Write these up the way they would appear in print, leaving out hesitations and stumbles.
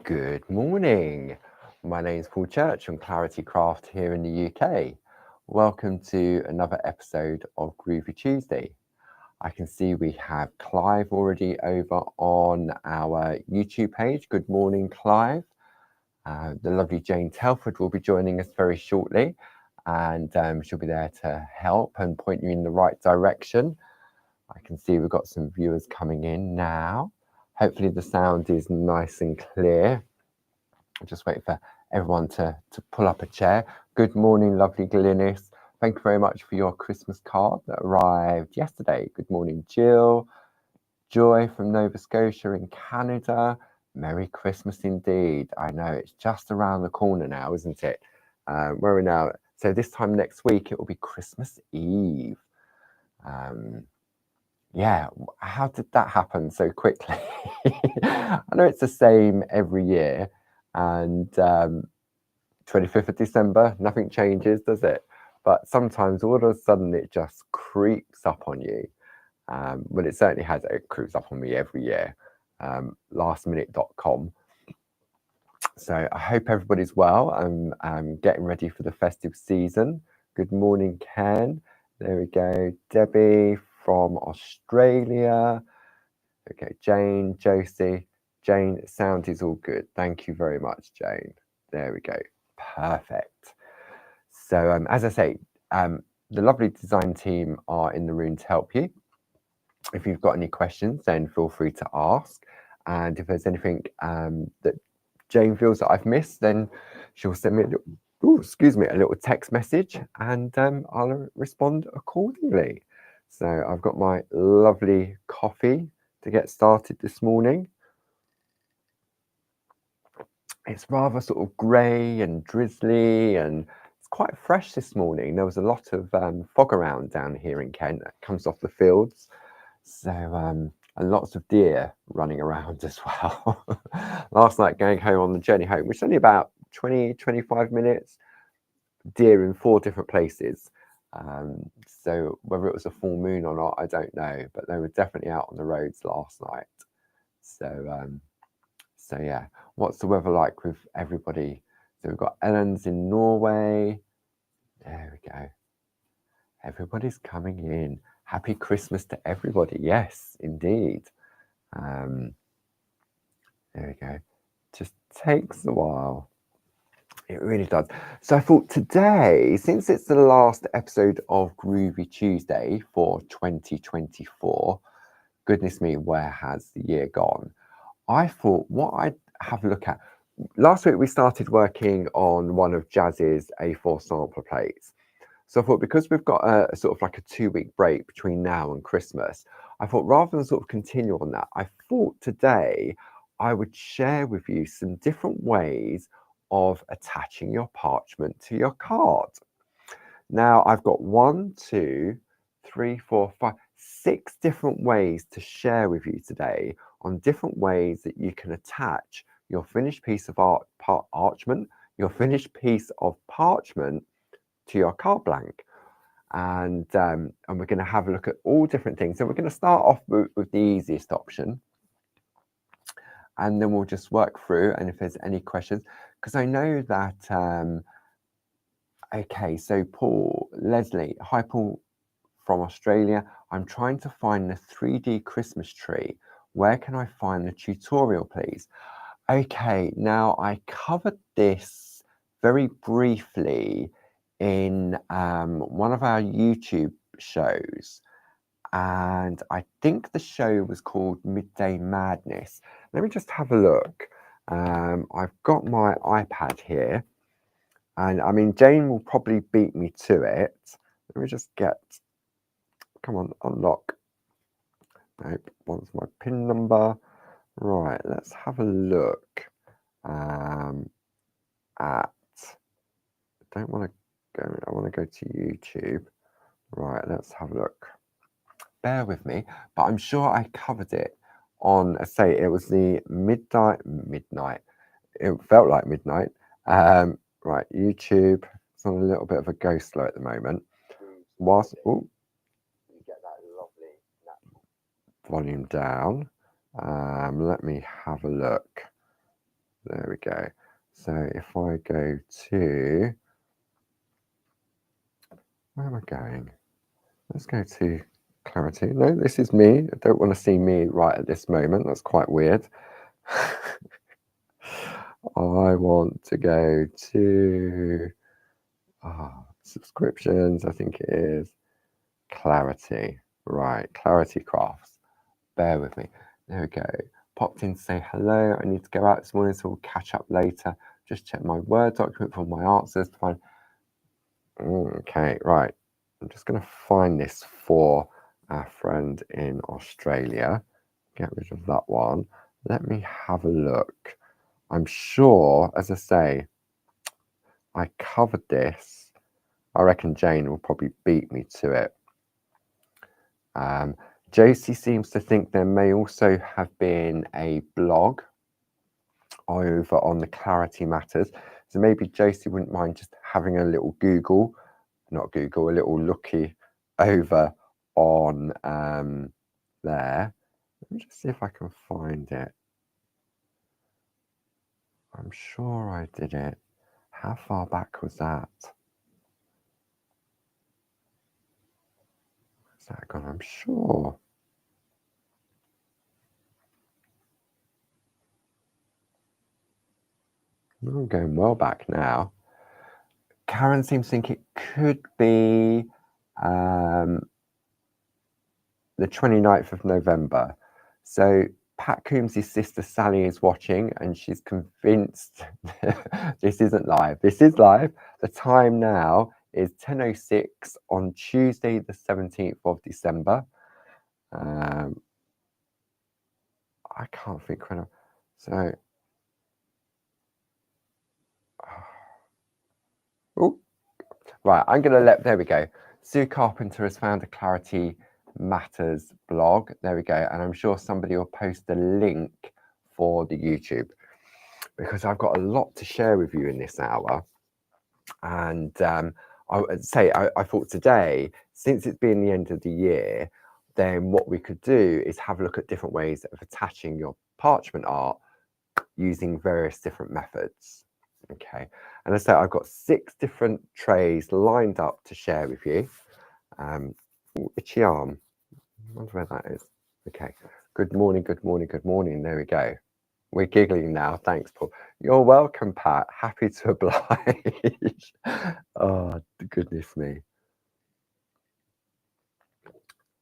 Good morning. My name is Paul Church from Clarity Craft here in the UK. Welcome to another episode of Groovi Tuesday. I can see we have Clive already over on our YouTube page. Good morning, Clive. The lovely Jane Telford will be joining us very shortly, and she'll be there to help and point you in the right direction. I can see we've got some viewers coming in now. Hopefully the sound is nice and clear. I'm just waiting for everyone to pull up a chair. Good morning, lovely Glynis. Thank you very much for your Christmas card that arrived yesterday. Good morning, Jill. Joy from Nova Scotia in Canada. Merry Christmas indeed. I know it's just around the corner now, isn't it? Where are we now? So this time next week, it will be Christmas Eve. Yeah, how did that happen so quickly? I know it's the same every year, and 25th of December, nothing changes, does it? But sometimes all of a sudden it just creeps up on you. Well, it certainly has. It creeps up on me every year. Lastminute.com. So I hope everybody's well. I'm getting ready for the festive season. Good morning, Ken. There we go. Debbie from Australia. Okay, Jane, Josie. Jane, sound is all good. Thank you very much, Jane. There we go. Perfect. So as I say, the lovely design team are in the room to help you. If you've got any questions, then feel free to ask. And if there's anything that Jane feels that I've missed, then she'll send me a little text message, and I'll respond accordingly. So I've got my lovely coffee to get started this morning. It's rather sort of grey and drizzly, and it's quite fresh this morning. There was a lot of fog around down here in Kent that comes off the fields. So, and lots of deer running around as well. Last night going home on the journey home, which is only about 20-25 minutes, deer in 4 different places. So whether it was a full moon or not, I don't know, but they were definitely out on the roads last night. So yeah, what's the weather like with everybody? So we've got Ellen's in Norway. There we go. Everybody's coming in. Happy Christmas to everybody. Yes, indeed. There we go. Just takes a while. It really does. So I thought today, since it's the last episode of Groovi Tuesday for 2024, goodness me, where has the year gone? I thought what I'd have a look at. Last week we started working on one of Jazz's A4 sampler plates. So I thought, because we've got a sort of like a 2-week break between now and Christmas, I thought rather than sort of continue on that, I thought today I would share with you some different ways of attaching your parchment to your card. Now I've got 1, 2, 3, 4, 5, 6 different ways to share with you today on different ways that you can attach your finished piece of your finished piece of parchment to your card blank. And we're going to have a look at all different things. So we're going to start off with the easiest option, and then we'll just work through. And if there's any questions, because I know that okay, so Leslie, hi Paul from Australia. I'm trying to find the 3D Christmas tree. Where can I find the tutorial, please? Okay, now I covered this very briefly in one of our YouTube shows, and I think the show was called Midday Madness. Let me just have a look. I've got my iPad here, and I mean, Jane will probably beat me to it. Let me just come on, unlock. Nope, wants my PIN number. Right, let's have a look at, I don't want to go, I want to go to YouTube. Right, let's have a look. Bear with me, but I'm sure I covered it on, say, it was the midnight. It felt like midnight. Right, YouTube. It's on a little bit of a go slow at the moment. Whilst, you get that lovely volume down. Let me have a look. There we go. So if I go to, where am I going? Let's go to clarity. No, this is me. I don't want to see me right at this moment. That's quite weird. I want to go to subscriptions, I think it is. Clarity. Right, Clarity Crafts. Bear with me. There we go. Popped in to say hello. I need to go out this morning, so we'll catch up later. Just check my Word document for my answers to find. Okay, right. I'm just going to find this for our friend in Australia. Get rid of that one. Let me have a look. I'm sure, as I say, I covered this. I reckon Jane will probably beat me to it. Josie seems to think there may also have been a blog over on the Clarity Matters. So maybe Josie wouldn't mind just having a little a little looky over on there. Let me just see if I can find it. I'm sure I did it. How far back was that? Is that gone? I'm sure. I'm going well back now. Karen seems to think it could be the 29th of November. So Pat Coombs' sister Sally is watching and she's convinced this isn't live. This is live. The time now is 10:06 on Tuesday, the 17th of December. I can't think when so. Oh, right. I'm going to there we go. Sue Carpenter has found a Clarity Matters blog. There we go. And I'm sure somebody will post a link for the YouTube because I've got a lot to share with you in this hour. And I would say, I thought today, since it's been the end of the year, then what we could do is have a look at different ways of attaching your parchment art using various different methods. Okay, and as I say, I've got 6 different trays lined up to share with you. Itchy arm. I wonder where that is. Okay. Good morning, good morning, good morning. There we go. We're giggling now. Thanks, Paul. You're welcome, Pat. Happy to oblige. Oh, goodness me.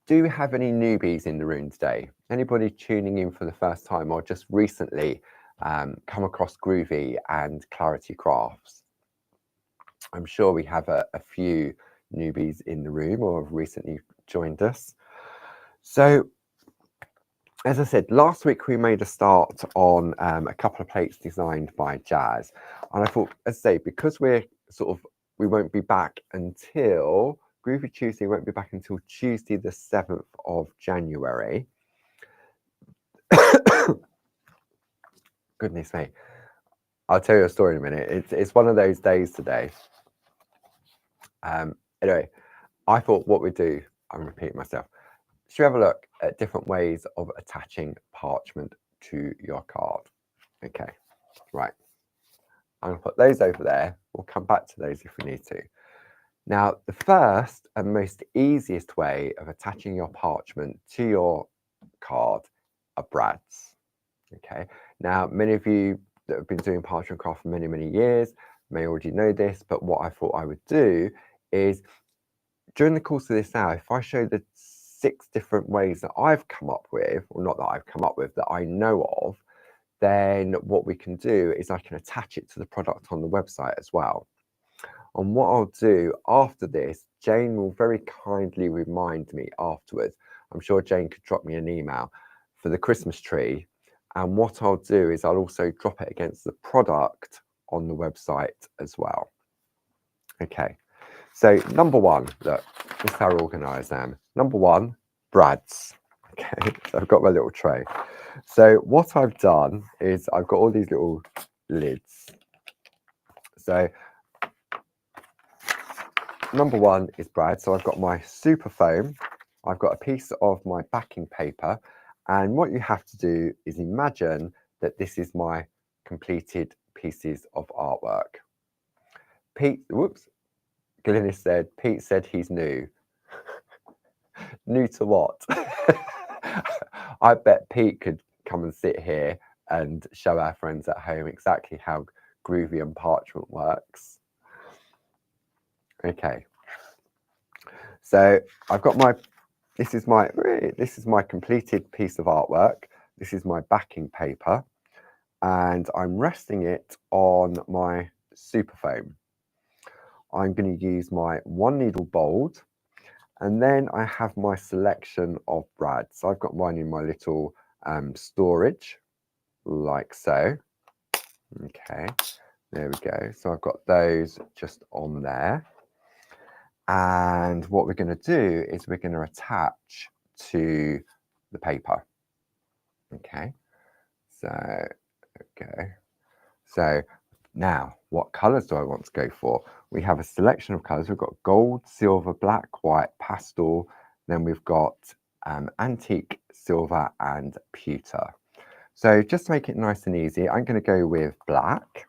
Do we have any newbies in the room today? Anybody tuning in for the first time or just recently come across Groovi and Clarity Crafts? I'm sure we have a few newbies in the room or have recently joined us. So, as I said, last week we made a start on a couple of plates designed by Jazz. And I thought, as I say, because we won't be back until, Groovi Tuesday won't be back until Tuesday the 7th of January. Goodness me. I'll tell you a story in a minute. It's one of those days today. Anyway, I thought what we'd do, I'm repeating myself, should we have a look at different ways of attaching parchment to your card? Okay, right. I'm going to put those over there. We'll come back to those if we need to. Now, the first and most easiest way of attaching your parchment to your card are brads. Okay, now many of you that have been doing parchment craft for many, many years may already know this, but what I thought I would do is during the course of this hour, if I show the 6 different ways that I've come up with, or not that I've come up with, that I know of, then what we can do is I can attach it to the product on the website as well. And what I'll do after this, Jane will very kindly remind me afterwards. I'm sure Jane could drop me an email for the Christmas tree. And what I'll do is I'll also drop it against the product on the website as well. Okay. So number 1, look, this is how organised I am. Number 1, brads. Okay, so I've got my little tray. So what I've done is I've got all these little lids. So number 1 is brad. So I've got my super foam. I've got a piece of my backing paper. And what you have to do is imagine that this is my completed pieces of artwork. Glynis said, Pete said he's new. New to what? I bet Pete could come and sit here and show our friends at home exactly how Groovi and parchment works. Okay, so I've got my, this is my completed piece of artwork. This is my backing paper, and I'm resting it on my super foam. I'm going to use my 1 needle bold, and then I have my selection of brads. So I've got mine in my little storage, like so. Okay, there we go. So I've got those just on there. And what we're going to do is we're going to attach to the paper. Okay, so okay. So now, what colours do I want to go for? We have a selection of colours. We've got gold, silver, black, white, pastel. Then we've got antique, silver, and pewter. So just to make it nice and easy, I'm going to go with black.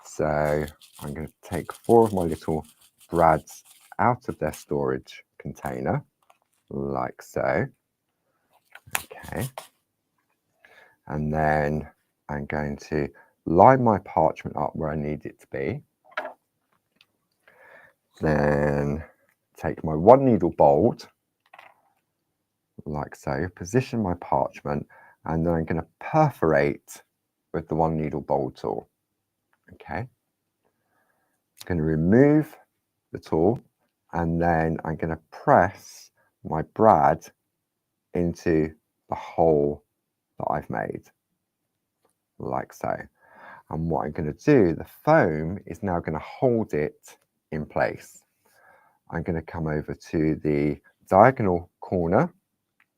So I'm going to take 4 of my little brads out of their storage container, like so. Okay. And then I'm going to line my parchment up where I need it to be. Then take my 1 needle bold, like so, position my parchment, and then I'm going to perforate with the 1 needle bold tool. Okay. I'm going to remove the tool, and then I'm going to press my brad into the hole that I've made, like so. And what I'm going to do, the foam is now going to hold it in place. I'm going to come over to the diagonal corner,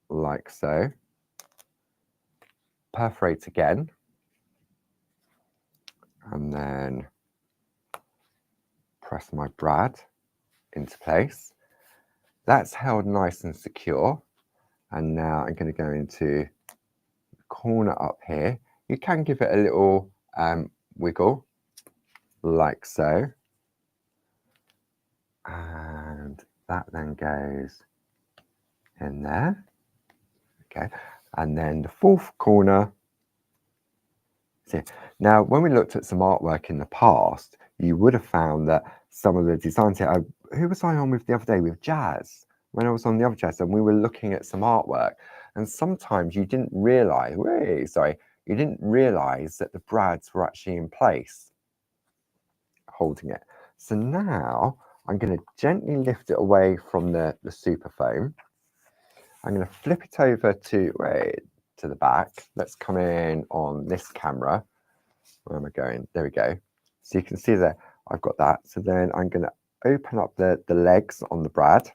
like so, perforate again, and then press my brad into place. That's held nice and secure. And now I'm going to go into the corner up here. You can give it a little wiggle, like so. And that then goes in there. Okay, and then the 4th corner. See, now when we looked at some artwork in the past, you would have found that some of the designs here, who was I on with the other day? With Jazz. When I was on the other Jazz, and we were looking at some artwork, and sometimes you didn't realize, you didn't realize that the brads were actually in place, holding it. So now I'm going to gently lift it away from the super foam. I'm going to flip it over to the back. Let's come in on this camera. Where am I going? There we go. So you can see there, I've got that. So then I'm going to open up the legs on the brad.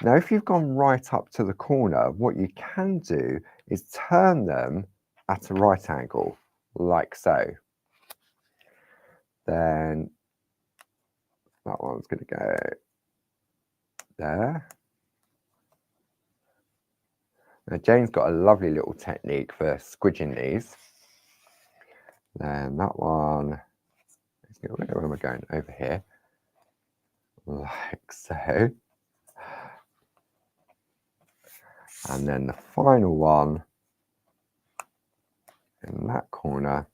Now, if you've gone right up to the corner, what you can do is turn them at a right angle, like so. Then that one's going to go there. Now, Jane's got a lovely little technique for squidging these. Then that one, where am I going? Over here, like so. And then the final one in that corner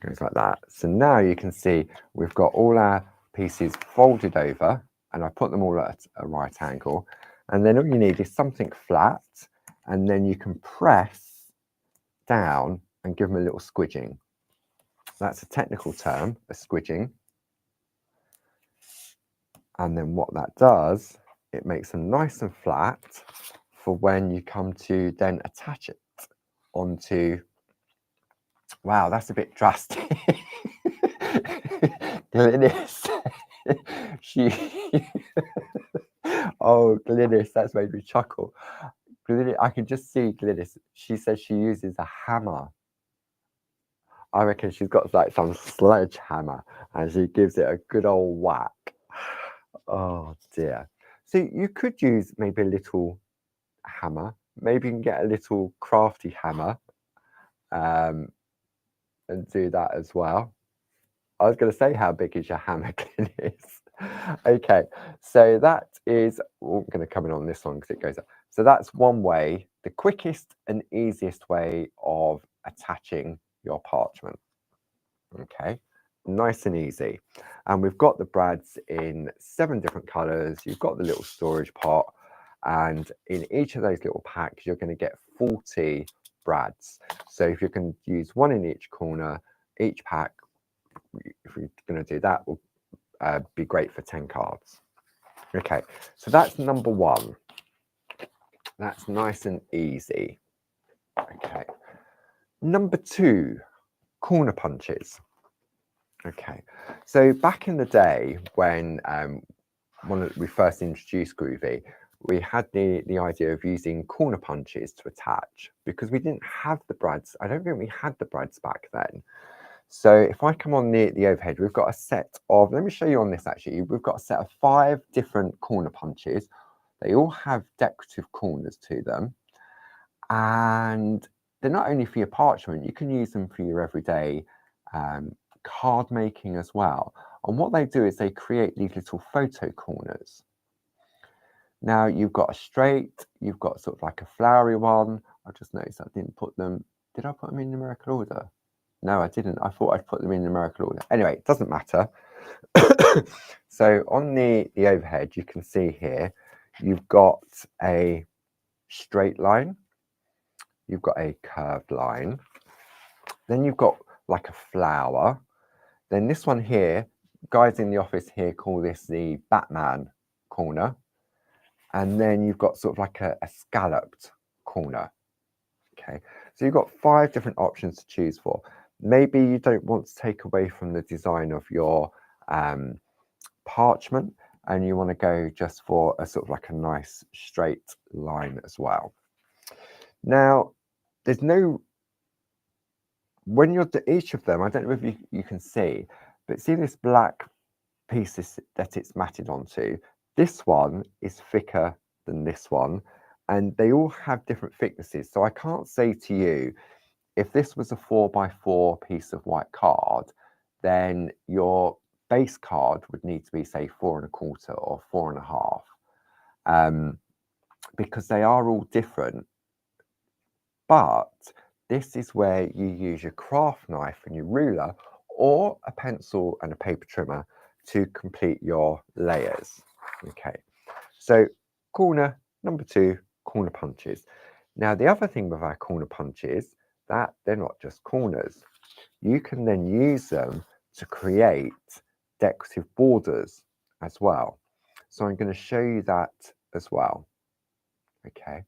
goes like that. So now you can see we've got all our pieces folded over, and I put them all at a right angle. And then all you need is something flat, and then you can press down and give them a little squidging. That's a technical term, a squidging. And then what that does, it makes them nice and flat for when you come to then attach it onto. Wow, that's a bit drastic. Glynis, oh, Glynis, that's made me chuckle. Glynis, I can just see Glynis. She says she uses a hammer. I reckon she's got like some sledgehammer, and she gives it a good old whack. Oh dear. So you could use maybe a little hammer. Maybe you can get a little crafty hammer and do that as well. I was going to say, how big is your hammer, Glynis? Okay, so that is, I'm going to come in on this one because it goes up. So that's one way, the quickest and easiest way of attaching your parchment. Okay, nice and easy. And we've got the brads in 7 different colors. You've got the little storage pot, and in each of those little packs, you're going to get 40 brads. So if you can use 1 in each corner, each pack, if you're going to do that, will be great for 10 cards. Okay, so that's number 1. That's nice and easy. Okay, number 2, corner punches. Okay, so back in the day when we first introduced Groovi, we had the idea of using corner punches to attach because we didn't have the brads. I don't think we had the brads back then. So if I come on the overhead, we've got a set of, let me show you on this actually, we've got a set of 5 different corner punches. They all have decorative corners to them. And they're not only for your parchment, you can use them for your everyday card making as well. And what they do is they create these little photo corners. Now you've got a straight, you've got sort of like a flowery one. I just noticed I didn't put them, did I put them in numerical order? No, I didn't. I thought I'd put them in numerical order. Anyway, it doesn't matter. So on the overhead, you can see here, you've got a straight line, you've got a curved line, then you've got like a flower. Then this one here, guys in the office here call this the Batman corner. And then you've got sort of like a scalloped corner. Okay, so you've got 5 different options to choose for. Maybe you don't want to take away from the design of your parchment and you want to go just for a sort of like a nice straight line as well. Now, there's no, when you're each of them, I don't know if you can see, but see this black piece that it's matted onto? This one is thicker than this one, and they all have different thicknesses. So I can't say to you, if this was a 4x4 piece of white card, then your base card would need to be, say, 4 1/4 or 4 1/2, because they are all different. But this is where you use your craft knife and your ruler, or a pencil and a paper trimmer to complete your layers. Okay, so corner number 2, corner punches. Now the other thing with our corner punches, that they're not just corners. You can then use them to create decorative borders as well. So I'm going to show you that as well. Okay.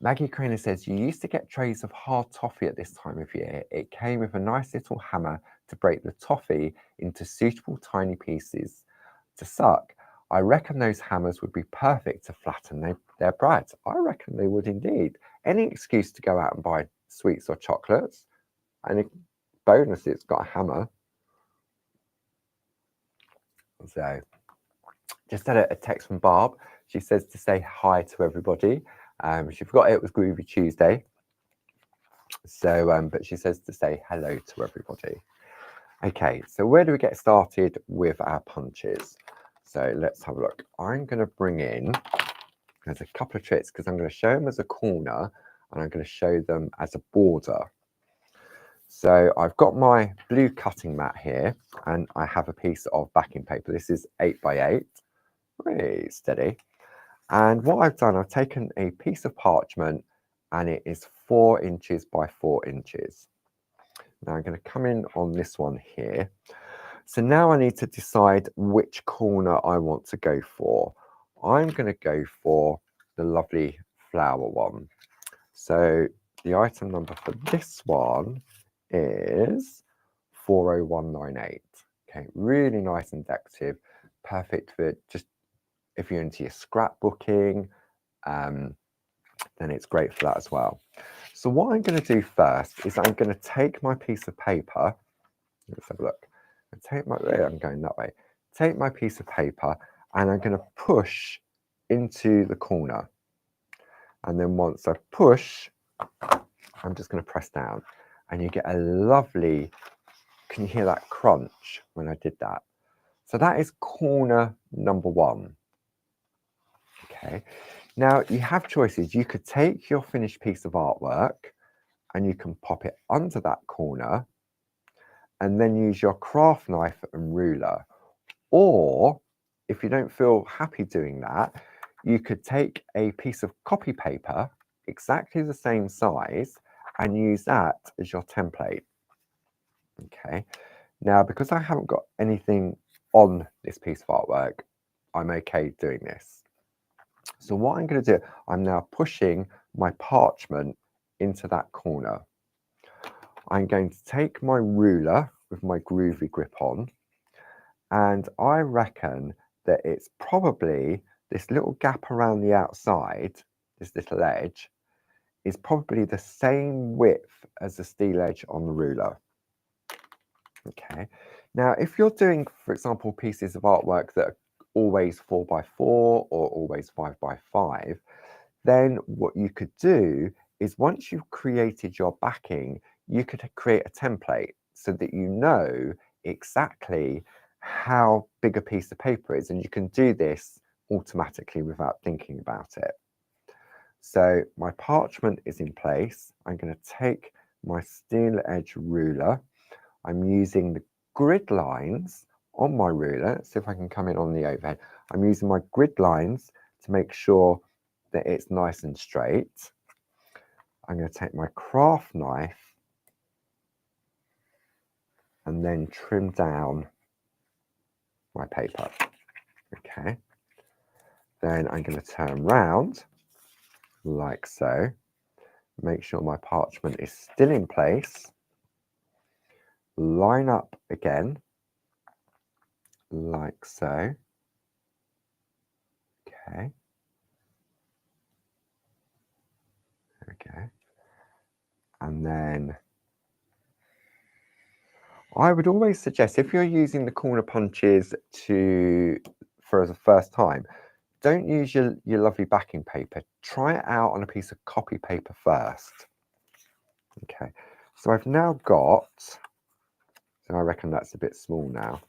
Maggie Craner says, you used to get trays of hard toffee at this time of year. It came with a nice little hammer to break the toffee into suitable tiny pieces to suck. I reckon those hammers would be perfect to flatten their brads. I reckon they would indeed. Any excuse to go out and buy sweets or chocolates, and a bonus, it's got a hammer. So, just had a text from Barb. She says to say hi to everybody. She forgot it was Groovi Tuesday. So, but she says to say hello to everybody. Okay, so where do we get started with our punches? So let's have a look. I'm going to bring in, there's a couple of tricks because I'm going to show them as a corner and I'm going to show them as a border. So I've got my blue cutting mat here and I have a piece of backing paper. This is 8x8, really steady. And what I've done, I've taken a piece of parchment and it is 4 inches by 4 inches. Now I'm going to come in on this one here. So now I need to decide which corner I want to go for. I'm going to go for the lovely flower one. So the item number for this one is 40198. Okay, really nice and decorative, perfect for just if you're into your scrapbooking, then it's great for that as well. So what I'm going to do first is I'm going to take my piece of paper. Let's have a look. I'm going that way. Take my piece of paper and I'm going to push into the corner. And then once I push, I'm just going to press down. and you get a lovely, can you hear that crunch when I did that? So that is corner number 1. Okay, now you have choices. You could take your finished piece of artwork and you can pop it under that corner and then use your craft knife and ruler. Or if you don't feel happy doing that, you could take a piece of copy paper, exactly the same size, and use that as your template. Okay, now because I haven't got anything on this piece of artwork, I'm okay doing this. So what I'm going to do, I'm now pushing my parchment into that corner. I'm going to take my ruler with my Groovi grip on, and I reckon that it's probably this little gap around the outside, this little edge, is probably the same width as the steel edge on the ruler. Okay, now if you're doing, for example, pieces of artwork that are always 4x4 or always 5x5, then what you could do is once you've created your backing, you could create a template so that you know exactly how big a piece of paper is, and you can do this automatically without thinking about it. So my parchment is in place. I'm going to take my steel edge ruler. I'm using the grid lines on my ruler. Let's see if I can come in on the overhead. I'm using my grid lines to make sure that it's nice and straight. I'm going to take my craft knife and then trim down my paper. Okay. Then I'm going to turn round like so. Make sure my parchment is still in place. Line up again like so. Okay. There we go. And then I would always suggest, if you're using the corner punches for the first time, don't use your lovely backing paper. Try it out on a piece of copy paper first. Okay, so I've now got, so I reckon that's a bit small now.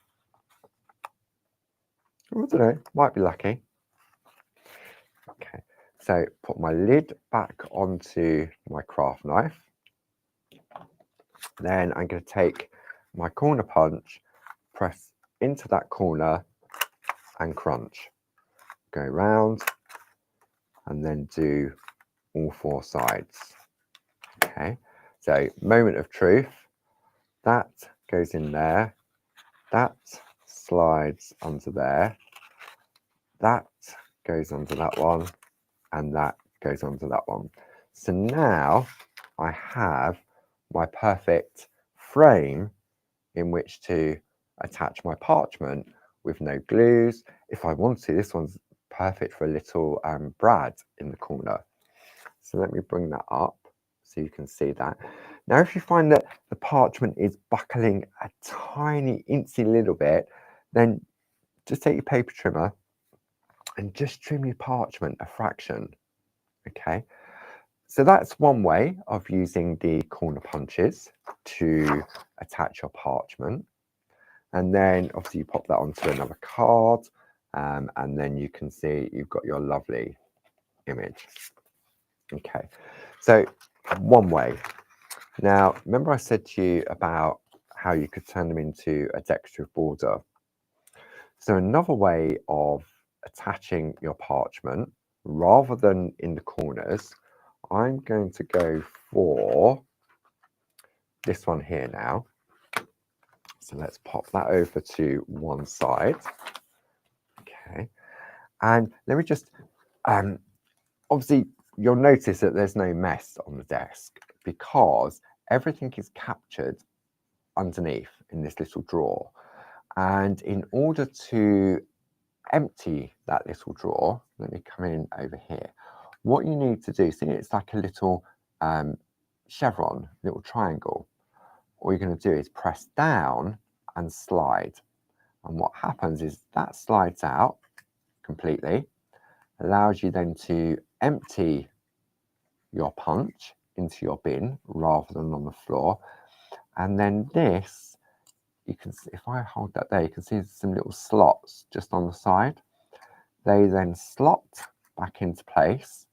I don't know, might be lucky. Okay, so put my lid back onto my craft knife. Then I'm going to take my corner punch, press into that corner and crunch. Go round and then do all 4 sides. Okay, so moment of truth. That goes in there. That slides onto there. That goes onto that one. And that goes onto that one. So now I have my perfect frame in which to attach my parchment with no glues. If I want to, this one's perfect for a little brad in the corner. So let me bring that up so you can see that. Now, if you find that the parchment is buckling a tiny, incy little bit, then just take your paper trimmer and just trim your parchment a fraction. Okay, so that's one way of using the corner punches to attach your parchment. And then obviously you pop that onto another card, and then you can see you've got your lovely image. Okay, so one way. Now, remember I said to you about how you could turn them into a decorative border. So another way of attaching your parchment, rather than in the corners, I'm going to go for this one here now. So let's pop that over to one side. Okay, and let me just, obviously you'll notice that there's no mess on the desk because everything is captured underneath in this little drawer. And in order to empty that little drawer, let me come in over here. What you need to do, see, it's like a little chevron, little triangle. All you're going to do is press down and slide. And what happens is that slides out completely, allows you then to empty your punch into your bin rather than on the floor. And then this, you can see, if I hold that there, you can see some little slots just on the side. They then slot back into place,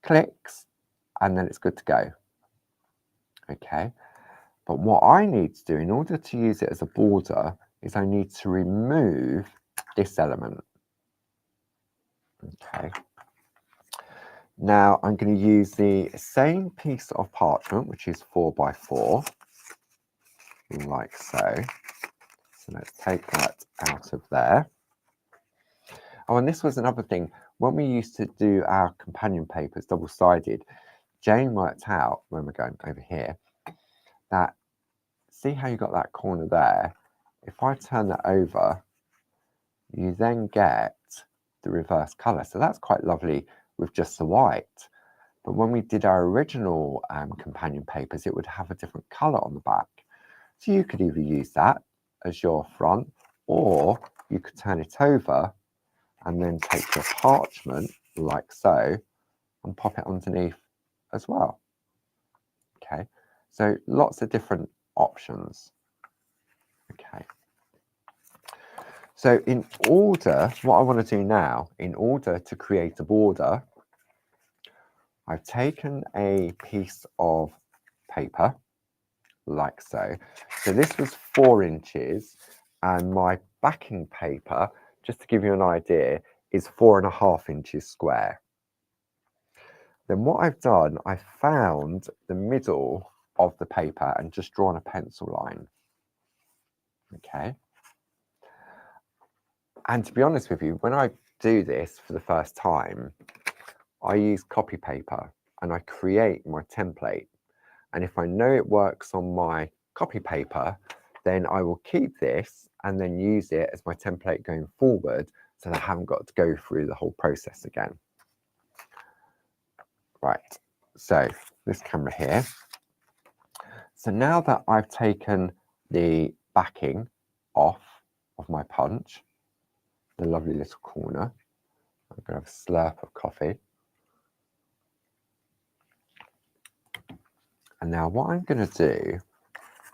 clicks, and then it's good to go. Okay, but what I need to do in order to use it as a border is I need to remove this element. Okay, now I'm going to use the same piece of parchment, which is 4x4, like so. So let's take that out of there. Oh, and this was another thing. When we used to do our companion papers double-sided, Jane worked out, when we're going over here, that see how you got that corner there? If I turn that over, you then get the reverse colour. So that's quite lovely with just the white. But when we did our original companion papers, it would have a different colour on the back. So you could either use that as your front, or you could turn it over and then take your parchment like so and pop it underneath as well. Okay, so lots of different options. Okay, so in order, what I want to do now, in order to create a border, I've taken a piece of paper like so. So this was 4 inches, and my backing paper, just to give you an idea, is 4.5 inches square. Then what I've done, I found the middle of the paper and just drawn a pencil line. Okay. And to be honest with you, when I do this for the first time, I use copy paper and I create my template. And if I know it works on my copy paper, then I will keep this and then use it as my template going forward, so that I haven't got to go through the whole process again. Right, so this camera here. So now that I've taken the backing off of my punch, the lovely little corner, I'm going to have a slurp of coffee. And now what I'm going to do,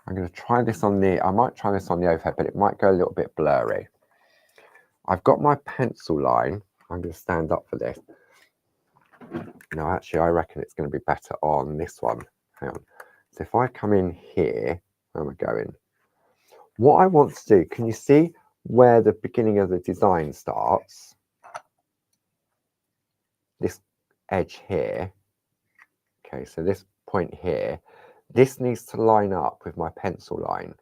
I'm going to try this on the, I might try this on the overhead, but it might go a little bit blurry. I've got my pencil line. I'm going to stand up for this. No, actually, I reckon it's going to be better on this one. Hang on. So if I come in here, where am I going? What I want to do, can you see where the beginning of the design starts? This edge here. Okay, so this point here, this needs to line up with my pencil line.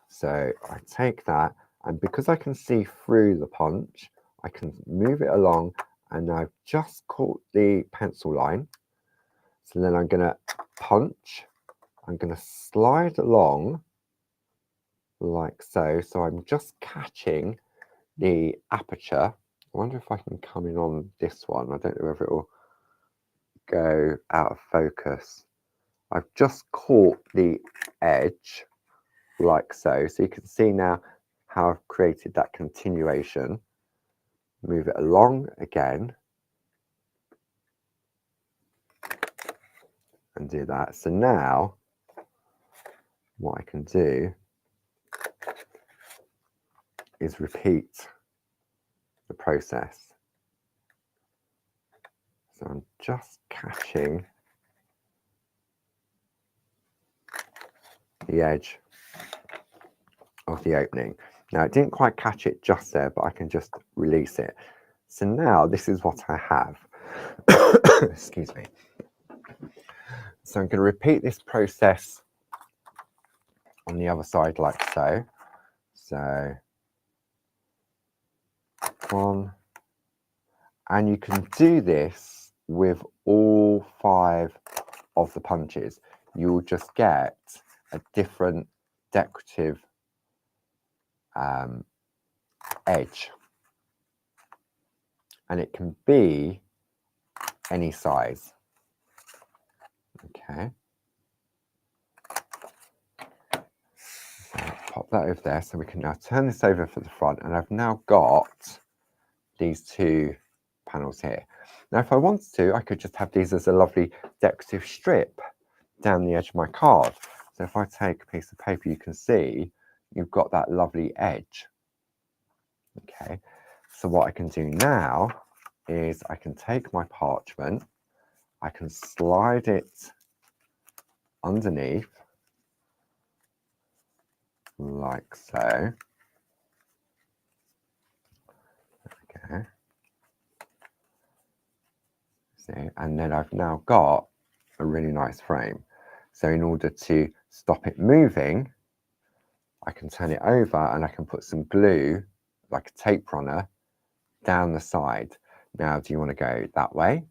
So I take that, and because I can see through the punch, I can move it along, and I've just caught the pencil line. So then I'm going to punch, I'm going to slide along like so. So I'm just catching the aperture. I wonder if I can come in on this one. I don't know whether it will go out of focus. I've just caught the edge like so. So you can see now how I've created that continuation. Move it along again. And do that. So now what I can do is repeat the process. So I'm just catching the edge of the opening. Now it didn't quite catch it just there, but I can just release it. So now this is what I have. Excuse me. So I'm going to repeat this process on the other side like so. So 1, and you can do this with all 5 of the punches. You will just get a different decorative edge, and it can be any size. Okay, so pop that over there, so we can now turn this over for the front, and I've now got these 2 panels here. Now, if I wanted to, I could just have these as a lovely decorative strip down the edge of my card. So if I take a piece of paper, you can see you've got that lovely edge. Okay, so what I can do now is I can take my parchment, I can slide it underneath like so. Okay. See, and then I've now got a really nice frame. So in order to stop it moving, I can turn it over and I can put some glue, like a tape runner, down the side. Now, do you want to go that way?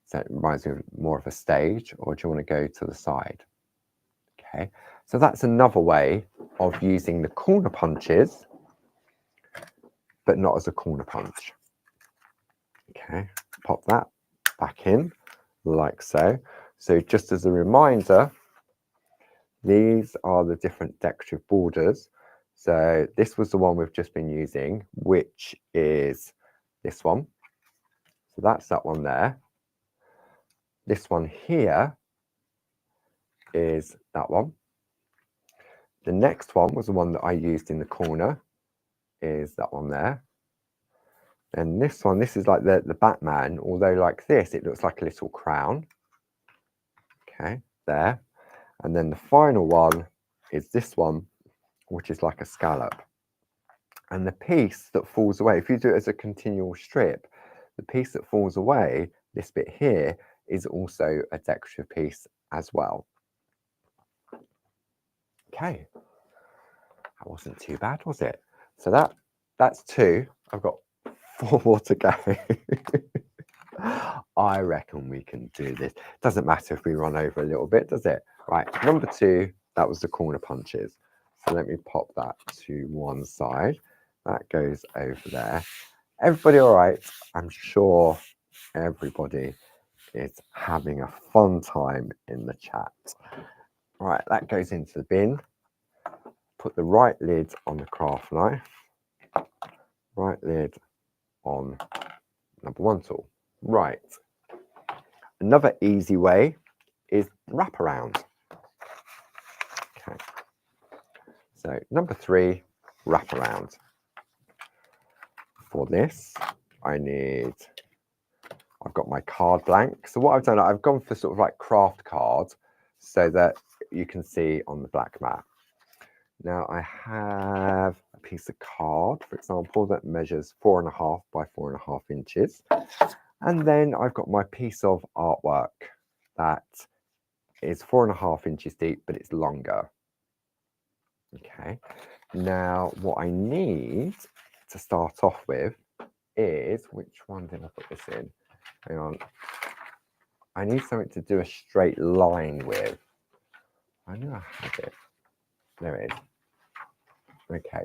So it reminds me of more of a stage, or do you want to go to the side? Okay, so that's another way of using the corner punches, but not as a corner punch. Okay, pop that back in like so. So just as a reminder, these are the different decorative borders. So this was the one we've just been using, which is this one. So that's that one there. This one here is that one. The next one was the one that I used in the corner, is that one there. And this one, this is like the Batman, although like this, it looks like a little crown. Okay, there. And then the final one is this one, which is like a scallop. And the piece that falls away, if you do it as a continual strip, the piece that falls away, this bit here, is also a decorative piece as well. Okay, that wasn't too bad, was it? So that's 2. I've got 4 more to go. I reckon we can do this. Doesn't matter if we run over a little bit, does it? Right, number 2, that was the corner punches. So let me pop that to one side. That goes over there. Everybody all right? I'm sure everybody is having a fun time in the chat. All right, that goes into the bin. Put the right lid on the craft knife. Right lid on number 1 tool. Right. Another easy way is wraparound. Okay. So number 3, wraparound. For this, I've got my card blank. So what I've done, I've gone for sort of like craft cards so that you can see on the black mat. Now I have a piece of card, for example, that measures 4.5 by 4.5 inches. And then I've got my piece of artwork that is 4.5 inches deep, but it's longer. Okay. Now what I need to start off with is, which one did I put this in? Hang on. I need something to do a straight line with. I know I have it. There it is. Okay.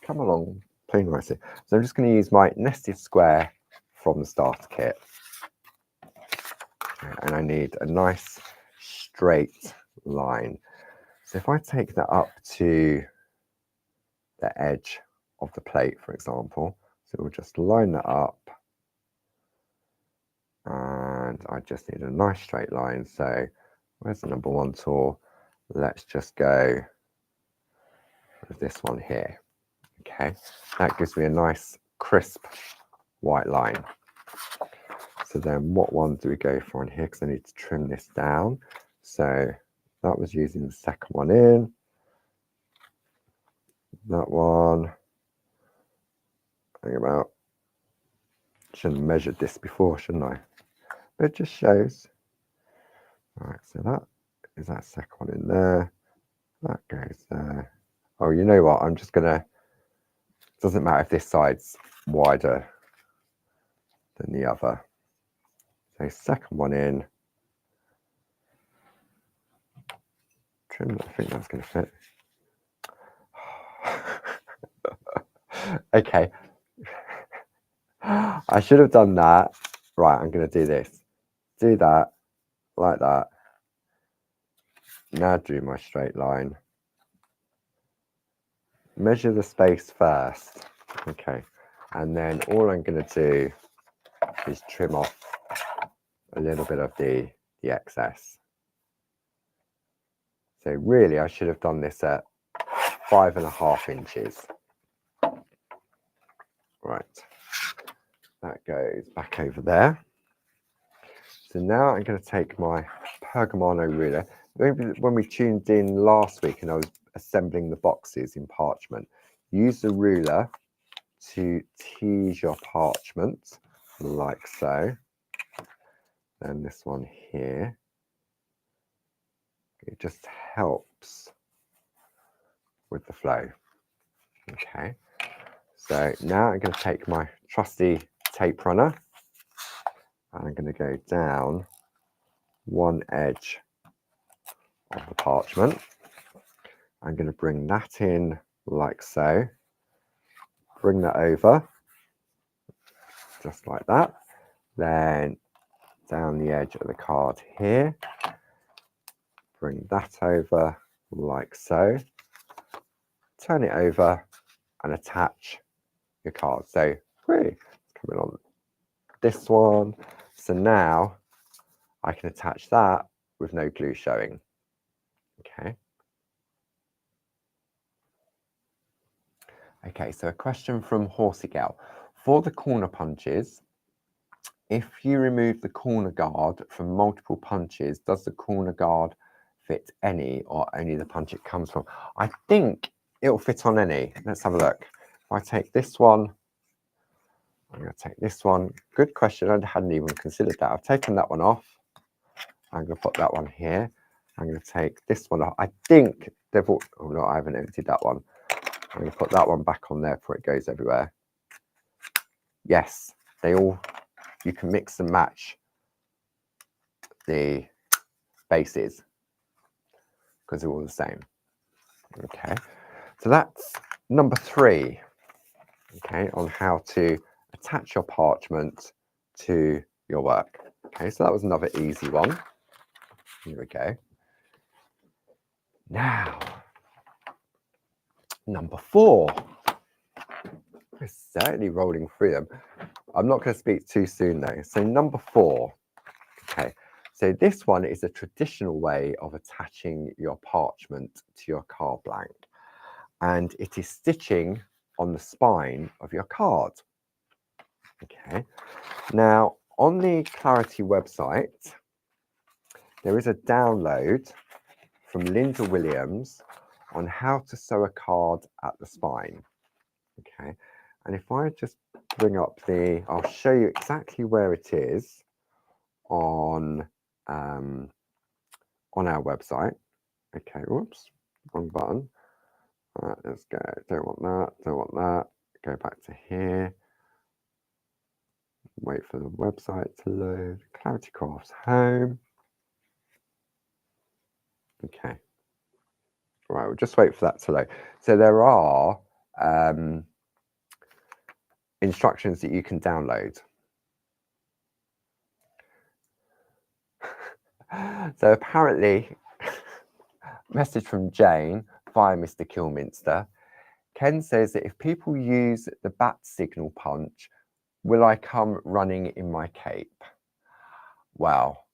Come along, plain nicely. So I'm just going to use my nested square from the starter kit. And I need a nice straight line. So if I take that up to the edge of the plate, for example, so we'll just line that up. And I just need a nice straight line. So where's the number 1 tool? Let's just go with this one here. Okay, that gives me a nice crisp white line. So then what one do we go for on here? Because I need to trim this down. So that was using the second one in. That one, think about, shouldn't have measured this before, shouldn't I? But it just shows. All right, so that is that second one in there. That goes there. Oh, you know what? I'm just gonna, doesn't matter if this side's wider than the other. So second one in. Trim, I think that's gonna fit. Okay. I should have done that. Right, I'm gonna do this. Do that, like that. Now do my straight line. Measure the space first. Okay. And then all I'm gonna do is trim off a little bit of the excess. So really I should have done this at 5.5 inches. Right, that goes back over there. So now I'm going to take my Pergamano ruler. When we tuned in last week and I was assembling the boxes in parchment, use the ruler to tease your parchment like so. Then this one here, it just helps with the flow. Okay, so now I'm going to take my trusty tape runner and I'm going to go down one edge of the parchment. I'm going to bring that in like so, bring that over just like that, then down the edge of the card here, bring that over like so, turn it over and attach your card. So it's coming on this one. So now I can attach that with no glue showing. Okay. Okay, so a question from Horsey Gal. For the corner punches, if you remove the corner guard from multiple punches, does the corner guard fit any or only the punch it comes from? I think it'll fit on any. Let's have a look. If I take this one, I'm going to take this one. Good question. I hadn't even considered that. I've taken that one off. I'm going to put that one here. I'm going to take this one off. I think they've all, oh no, I haven't emptied that one. I'm going to put that one back on there before it goes everywhere. Yes, they all, you can mix and match the bases because they're all the same. Okay, so that's number 3, okay, on how to attach your parchment to your work. Okay, so that was another easy one. Here we go. Now, number 4. We're certainly rolling through them. I'm not going to speak too soon though. So number 4. Okay, so this one is a traditional way of attaching your parchment to your card blank, and it is stitching on the spine of your card. Okay, now on the Clarity website, there is a download from Linda Williams on how to sew a card at the spine. Okay, and if I just bring up the, I'll show you exactly where it is on our website. Okay, whoops, wrong button. Let's go, don't want that, don't want that. Go back to here. Wait for the website to load. Clarity Crafts home. Okay. Right, we'll just wait for that to load. So there are instructions that you can download. So apparently, message from Jane via Mr. Kilminster. Ken says that if people use the bat signal punch, will I come running in my cape? Well,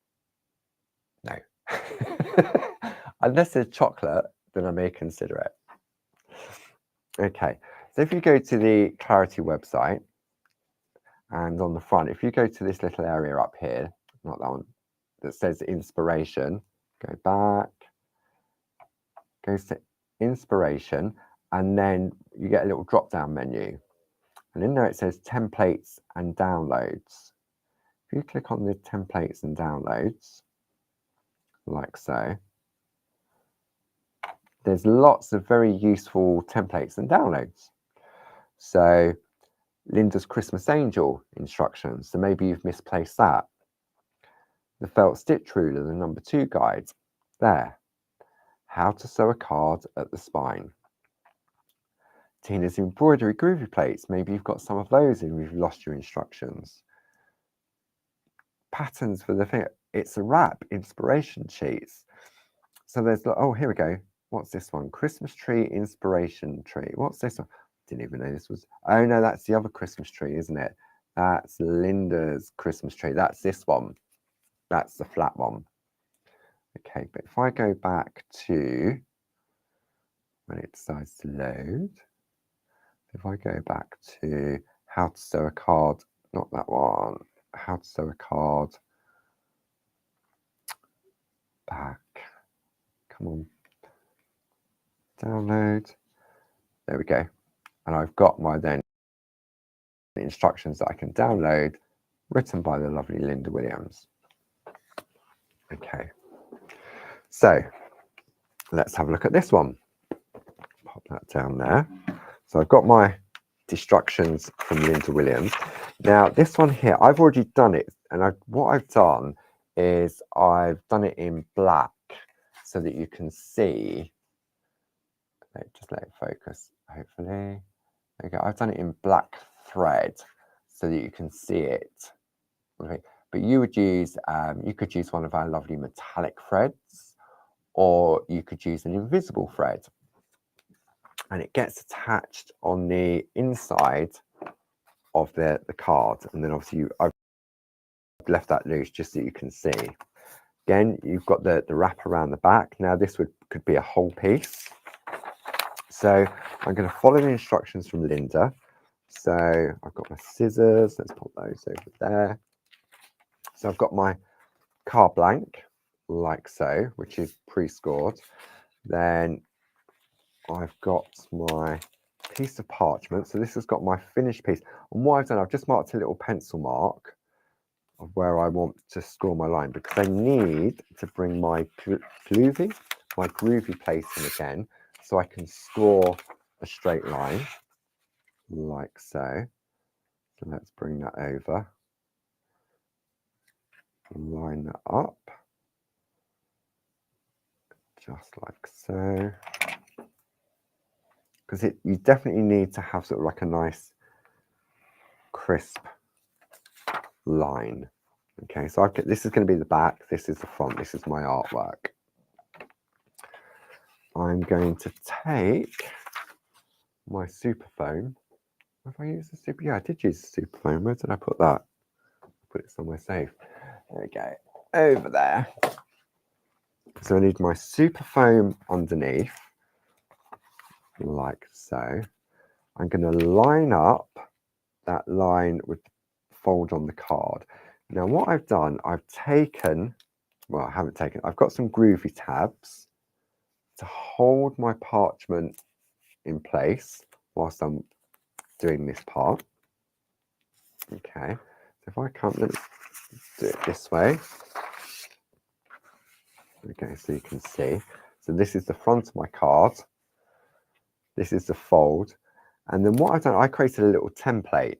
no. Unless it's chocolate, then I may consider it. Okay, so if you go to the Clarity website, and on the front, if you go to this little area up here, not that one, that says inspiration, go back, goes to inspiration, and then you get a little drop down menu. And in there it says templates and downloads. If you click on the templates and downloads, like so, there's lots of very useful templates and downloads. So Linda's Christmas Angel instructions, so maybe you've misplaced that. The felt stitch ruler, the number 2 guide, there. How to sew a card at the spine. Tina's embroidery groovy plates, maybe you've got some of those and you've lost your instructions. Patterns for the thing, it's a wrap, inspiration sheets. So there's, oh, here we go. What's this one? Christmas tree inspiration tree. What's this one? Didn't even know this was, oh no, that's the other Christmas tree, isn't it? That's Linda's Christmas tree. That's this one. That's the flat one. Okay, but if I go back to when it decides to load, if I go back to how to sew a card, not that one, how to sew a card, back, come on, download, there we go. And I've got my then instructions that I can download, written by the lovely Linda Williams. Okay, so let's have a look at this one. Pop that down there. So I've got my instructions from Linda Williams. Now this one here, I've already done it, and what I've done is I've done it in black so that you can see. Just let it focus, hopefully. There you go. I've done it in black thread so that you can see it. Okay, but you would use, you could use one of our lovely metallic threads, or you could use an invisible thread. And it gets attached on the inside of the card, and then obviously I've left that loose just so you can see. Again, you've got the wrap around the back. Now this could be a whole piece. So I'm going to follow the instructions from Linda. So I've got my scissors. Let's put those over there. So I've got my card blank, like so, which is pre-scored. Then I've got my piece of parchment. So this has got my finished piece. And what I've done, I've just marked a little pencil mark of where I want to score my line, because I need to bring my groovy place in again, so I can score a straight line, like so. So let's bring that over, line that up, just like so. Because you definitely need to have sort of like a nice crisp line. Okay, so this is going to be the back, this is the front, this is my artwork. I'm going to take my super foam. Have I used the super? Yeah, I did use the super foam. Where did I put that? Put it somewhere safe. There we go. Over there. So I need my super foam underneath, like so. I'm going to line up that line with the fold on the card. Now what I've done, I've taken, well, I haven't taken, I've got some groovy tabs to hold my parchment in place whilst I'm doing this part. Okay, so if I come, let me do it this way. Okay, so you can see. So this is the front of my card. This is the fold. And then what I've done, I created a little template.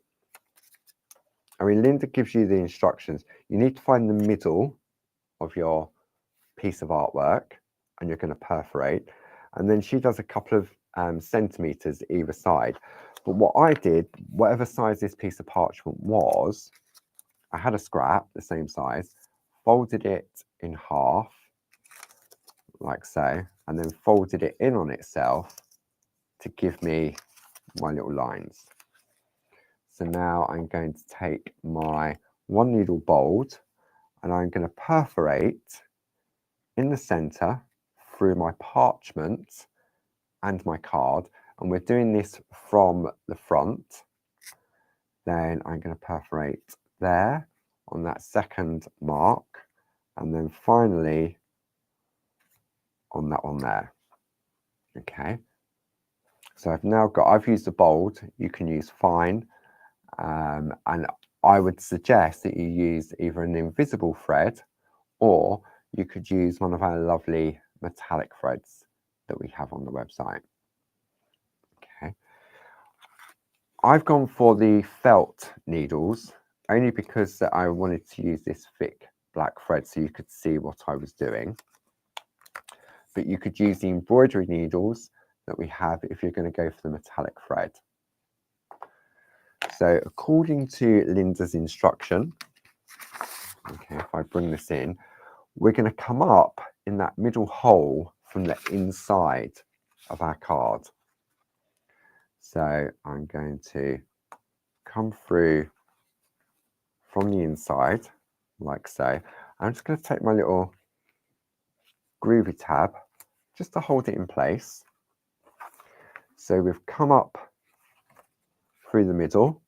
I mean, Linda gives you the instructions. You need to find the middle of your piece of artwork, and you're going to perforate. And then she does a couple of centimeters either side. But what I did, whatever size this piece of parchment was, I had a scrap the same size, folded it in half, like so, and then folded it in on itself to give me my little lines. So now I'm going to take my 1 needle bold, and I'm going to perforate in the center through my parchment and my card, and we're doing this from the front. Then I'm going to perforate there on that second mark, and then finally on that one there. Okay, so I've used the bold. You can use fine, and I would suggest that you use either an invisible thread, or you could use one of our lovely metallic threads that we have on the website. Okay, I've gone for the felt needles only because I wanted to use this thick black thread so you could see what I was doing. But you could use the embroidery needles that we have if you're going to go for the metallic thread. So according to Linda's instruction, okay, if I bring this in, we're going to come up in that middle hole from the inside of our card. So I'm going to come through from the inside, like so. I'm just going to take my little Groovi tab just to hold it in place. So we've come up through the middle.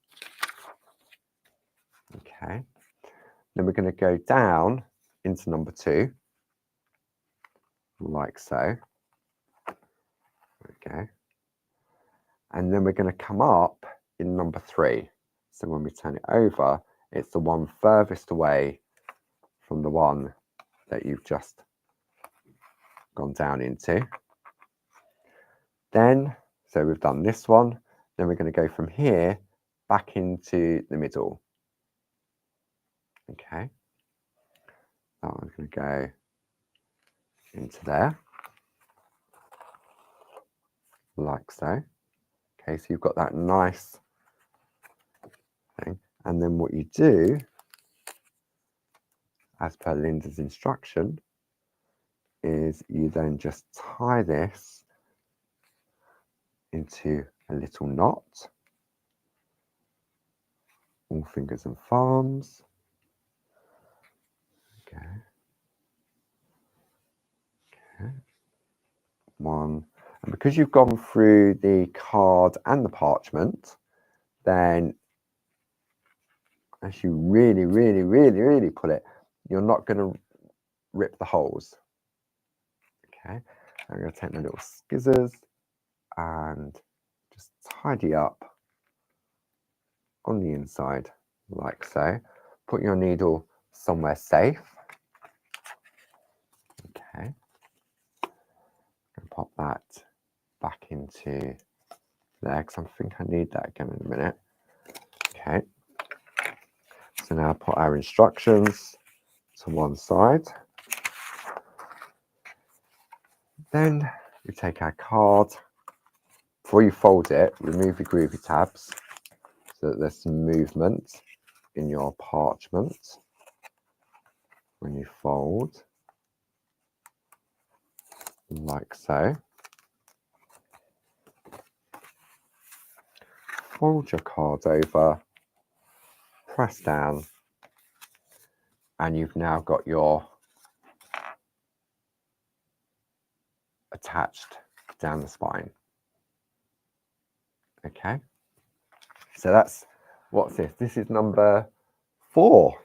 Okay. Then we're going to go down into number 2, like so. Okay. And then we're going to come up in number 3. So when we turn it over, it's the one furthest away from the one that you've just gone down into. Then, so we've done this one, then we're going to go from here back into the middle. Okay. That one's going to go into there, like so. Okay, so you've got that nice thing. And then what you do, as per Linda's instruction, is you then just tie this into a little knot. All fingers and thumbs. Okay. Okay. One. And because you've gone through the card and the parchment, then as you really, really, really, really pull it, you're not going to rip the holes. Okay. I'm going to take my little scissors and just tidy up on the inside, like so. Put your needle somewhere safe. Okay. And pop that back into there, because I think I need that again in a minute. Okay. So now put our instructions to one side. Then we take our card. Before you fold it, remove your Groovi tabs so that there's some movement in your parchment when you fold, like so. Fold your card over, press down, and you've now got your attached down the spine. Okay, so that's what's this? This is number 4.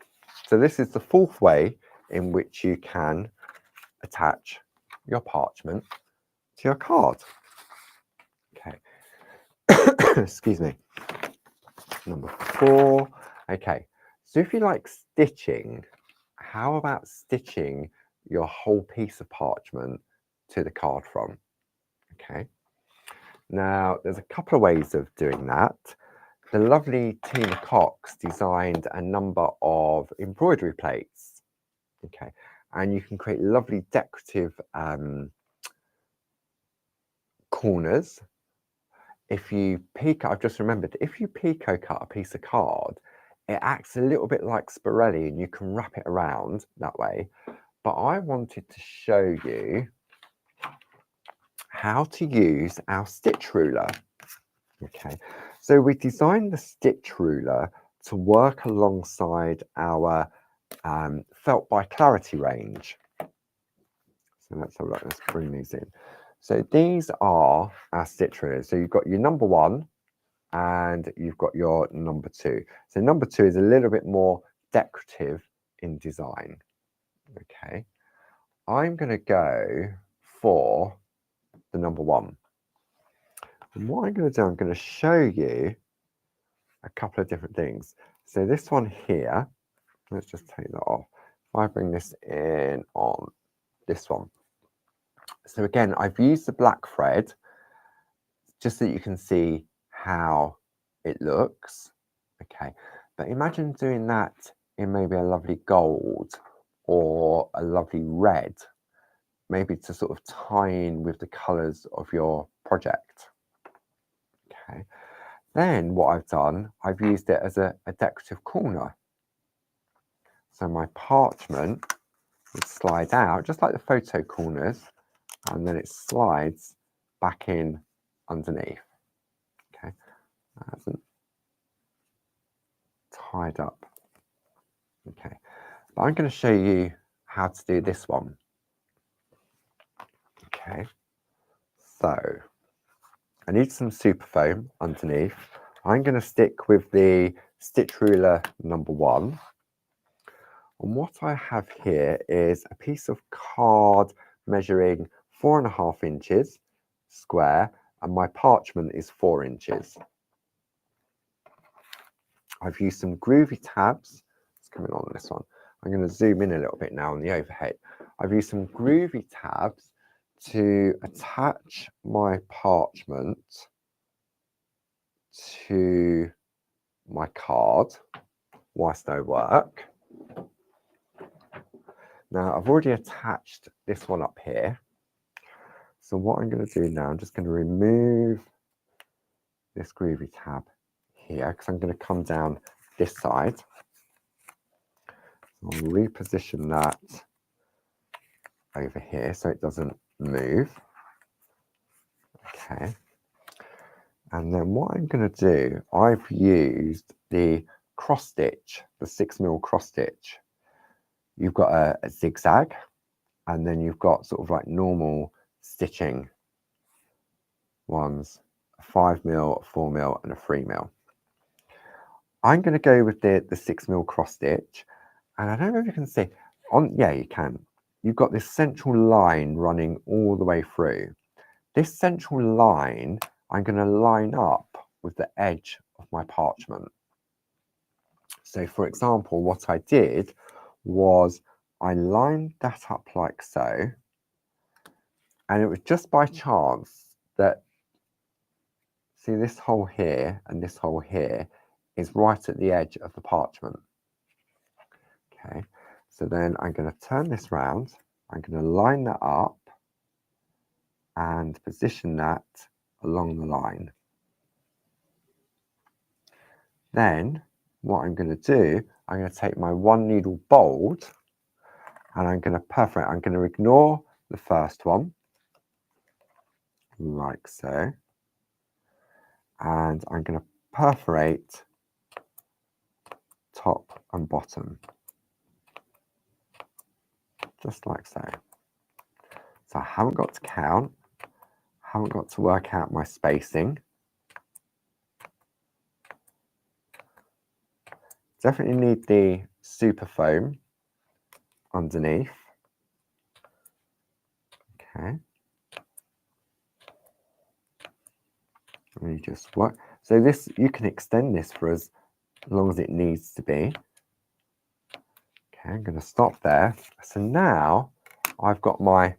So this is the 4th way in which you can attach your parchment to your card. Okay, excuse me. Number 4. Okay, so if you like stitching, how about stitching your whole piece of parchment to the card front? Okay, now there's a couple of ways of doing that. The lovely Tina Cox designed a number of embroidery plates. Okay, and you can create lovely decorative corners. If you I've just remembered, if you picot cut a piece of card, it acts a little bit like Spirelli and you can wrap it around that way. But I wanted to show you how to use our stitch ruler. Okay, so we designed the stitch ruler to work alongside our felt by Clarity range. So let's have a look, let's bring these in. So these are our stitch rulers. So you've got your number 1 and you've got your number 2. So number 2 is a little bit more decorative in design. Okay, I'm going to go for the number 1. And what I'm going to do, I'm going to show you a couple of different things. So this one here, let's just take that off. If I bring this in on this one. So again, I've used the black thread just so that you can see how it looks. Okay, but imagine doing that in maybe a lovely gold or a lovely red, maybe to sort of tie in with the colors of your project. Okay, then what I've done, I've used it as a decorative corner. So my parchment would slide out just like the photo corners, and then it slides back in underneath. Okay, that hasn't tied up Okay, but I'm going to show you how to do this one. Okay, so I need some super foam underneath. I'm going to stick with the stitch ruler number 1. And what I have here is a piece of card measuring 4.5 inches square, and my parchment is 4 inches. I've used some Groovi tabs. It's coming on this one. I'm going to zoom in a little bit now on the overhead. I've used some Groovi tabs to attach my parchment to my card whilst I work. Now I've already attached this one up here. So what I'm going to do now, I'm just going to remove this Groovi tab here because I'm going to come down this side. I'll reposition that over here so it doesn't move. Okay. And then what I'm going to do, I've used the cross stitch, the 6mm cross stitch. You've got a zigzag, and then you've got sort of like normal stitching ones, a 5mm, a 4mm, and a 3mm. I'm going to go with the 6mm cross stitch, and I don't know if you can see yeah, you can. You've got this central line running all the way through. This central line I'm going to line up with the edge of my parchment. So for example, what I did was I lined that up like so, and it was just by chance that, see, this hole here and this hole here is right at the edge of the parchment. Okay, so then I'm going to turn this round, I'm going to line that up and position that along the line. Then what I'm going to do, I'm going to take my 1 needle bold and I'm going to perforate. I'm going to ignore the first one, like so, and I'm going to perforate top and bottom, just like so. So I haven't got to count, haven't got to work out my spacing. Definitely need the super foam underneath. Okay. Let me just work. So this, you can extend this for as long as it needs to be. Okay, I'm going to stop there. So now I've got my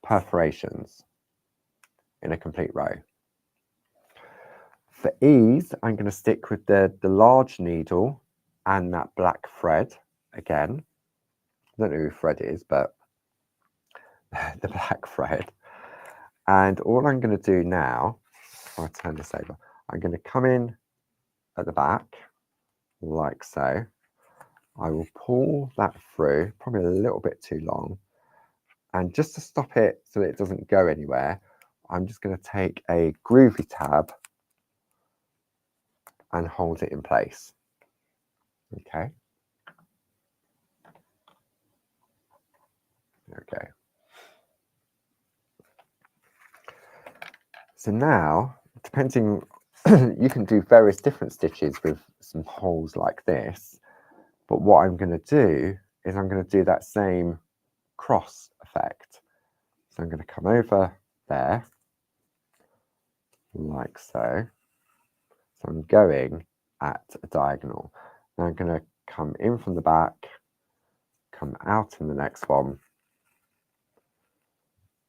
perforations in a complete row. For ease, I'm going to stick with the large needle and that black thread again. I don't know who thread is, but the black thread. And all I'm going to do now, if I turn this over, I'm going to come in at the back like so. I will pull that through, probably a little bit too long. And just to stop it so that it doesn't go anywhere, I'm just going to take a Groovi tab and hold it in place. Okay. Okay. So now, depending, you can do various different stitches with some holes like this. But what I'm going to do is I'm going to do that same cross effect. So I'm going to come over there, like so. So I'm going at a diagonal. Now I'm going to come in from the back, come out in the next one,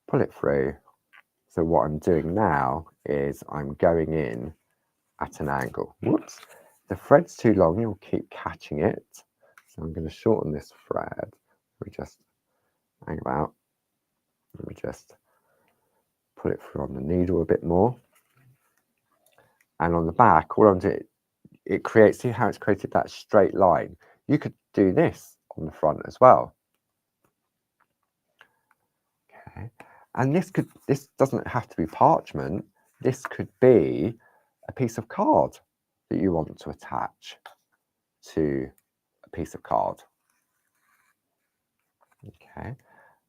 pull it through. So what I'm doing now is I'm going in at an angle. Whoops, the thread's too long, you'll keep catching it. So I'm going to shorten this thread. We just hang about. Let me just put it through on the needle a bit more. And on the back, all I'm doing, it creates, see how it's created that straight line? You could do this on the front as well. Okay, and this doesn't have to be parchment. This could be a piece of card that you want to attach to a a piece of card. Okay,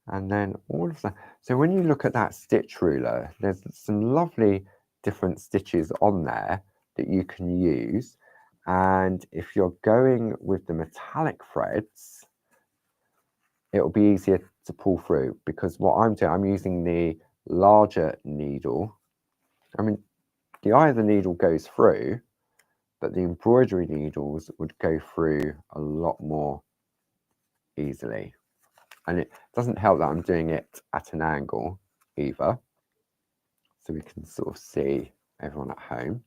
and then all of that. So when you look at that stitch ruler, there's some lovely different stitches on there that you can use. And if you're going with the metallic threads, it'll be easier to pull through, because what I'm doing, I'm using the larger needle. I mean, the eye of the needle goes through, but the embroidery needles would go through a lot more easily. And it doesn't help that I'm doing it at an angle either, so we can sort of see everyone at home.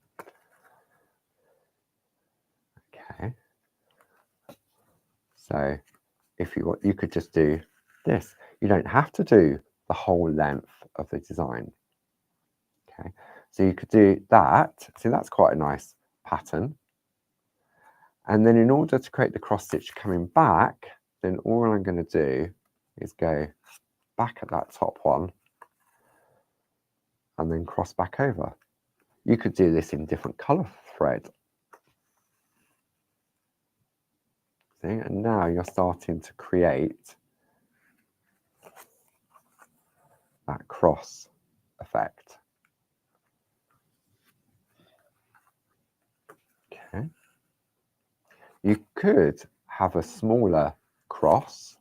Okay, so if you want, you could just do this. You don't have to do the whole length of the design. Okay, so you could do that. See, that's quite a nice pattern. And then in order to create the cross stitch coming back, then all I'm going to do is go back at that top one and then cross back over. You could do this in different color thread. See, and now you're starting to create that cross effect. Okay. You could have a smaller cross.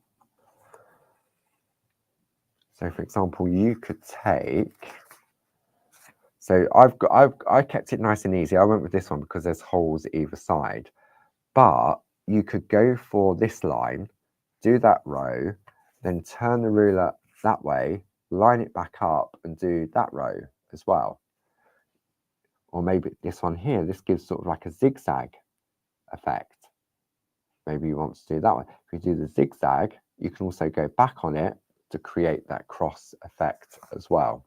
So for example, you could take, so I kept it nice and easy. I went with this one because there's holes either side, but you could go for this line, do that row, then turn the ruler that way, line it back up and do that row as well. Or maybe this one here, this gives sort of like a zigzag effect. Maybe you want to do that one. If you do the zigzag, you can also go back on it to create that cross effect as well.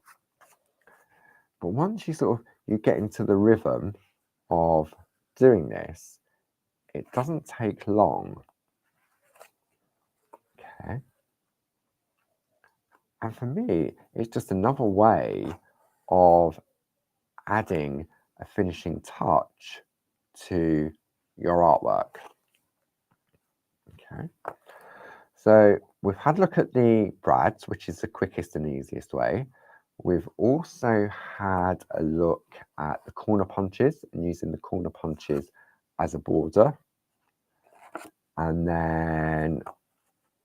But once you sort of, you get into the rhythm of doing this, it doesn't take long. Okay. And for me, it's just another way of adding a finishing touch to your artwork. Okay. So we've had a look at the brads, which is the quickest and easiest way. We've also had a look at the corner punches and using the corner punches as a border. And then,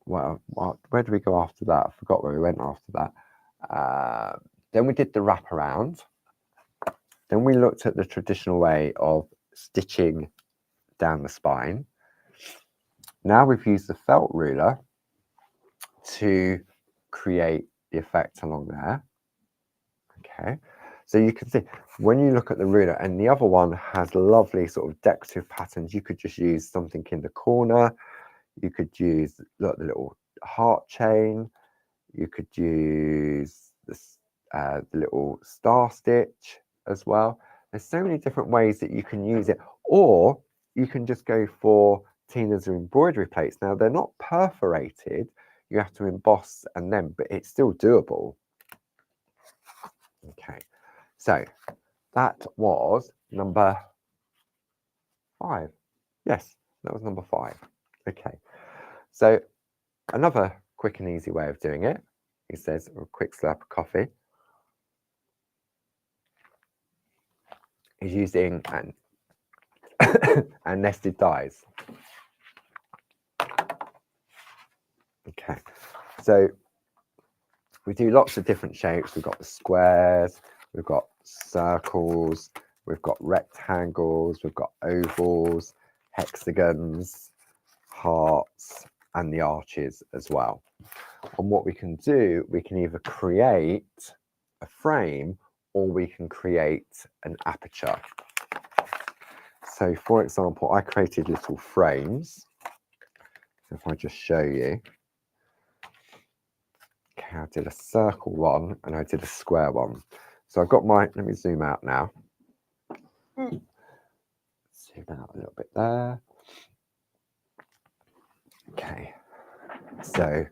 well, where do we go after that? I forgot where we went after that. Then we did the wraparound. Then we looked at the traditional way of stitching down the spine. Now we've used the felt ruler to create the effect along there. Okay, so you can see when you look at the ruler, and the other one has lovely sort of decorative patterns. You could just use something in the corner. You could use, look, the little heart chain. You could use this, the little star stitch as well. There's so many different ways that you can use it, or you can just go for Tina's embroidery plates. Now they're not perforated, you have to emboss and then, but it's still doable. Okay, so that was number 5. Yes, that was number 5. Okay, so another quick and easy way of doing it, he says, a quick slurp of coffee, is using and nested dies. Okay, so we do lots of different shapes. We've got the squares, we've got circles, we've got rectangles, we've got ovals, hexagons, hearts, and the arches as well. And what we can do, we can either create a frame or we can create an aperture. So for example, I created little frames. So if I just show you, okay, I did a circle one and I did a square one. So I've got my, let me zoom out now. Zoom out a little bit there. Okay, so